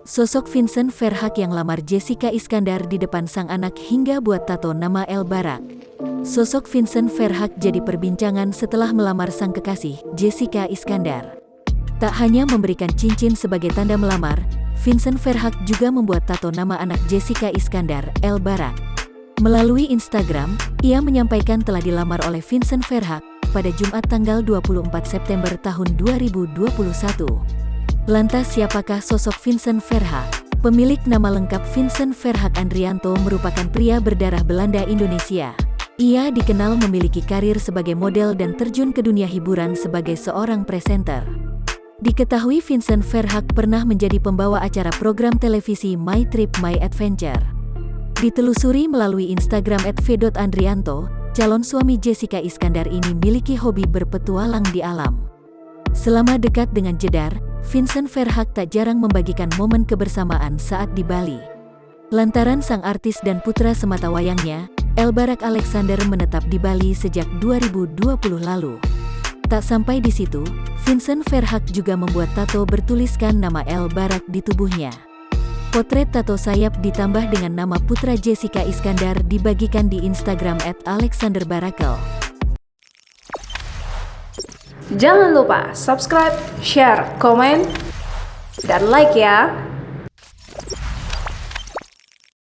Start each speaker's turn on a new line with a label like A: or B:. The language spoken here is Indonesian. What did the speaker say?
A: Sosok Vincent Verhaeghe yang lamar Jessica Iskandar di depan sang anak hingga buat tato nama El Barak. Sosok Vincent Verhaeghe jadi perbincangan setelah melamar sang kekasih, Jessica Iskandar. Tak hanya memberikan cincin sebagai tanda melamar, Vincent Verhaeghe juga membuat tato nama anak Jessica Iskandar, El Barak. Melalui Instagram, ia menyampaikan telah dilamar oleh Vincent Verhaeghe pada Jumat tanggal 24 September tahun 2021. Lantas siapakah sosok Vincent Verhaeghe? Pemilik nama lengkap Vincent Verhaeghe Andrianto merupakan pria berdarah Belanda Indonesia. Ia dikenal memiliki karir sebagai model dan terjun ke dunia hiburan sebagai seorang presenter. Diketahui Vincent Verhaeghe pernah menjadi pembawa acara program televisi My Trip My Adventure. Ditelusuri melalui Instagram @v.andrianto, calon suami Jessica Iskandar ini miliki hobi berpetualang di alam. Selama dekat dengan Jedar, Vincent Verhaeghe tak jarang membagikan momen kebersamaan saat di Bali. Lantaran sang artis dan putra sematawayangnya, El Barak Alexander menetap di Bali sejak 2020 lalu. Tak sampai di situ, Vincent Verhaeghe juga membuat tato bertuliskan nama El Barak di tubuhnya. Potret tato sayap ditambah dengan nama putra Jessica Iskandar dibagikan di Instagram @alexanderbarakel.
B: Jangan lupa subscribe, share, komen, dan like ya!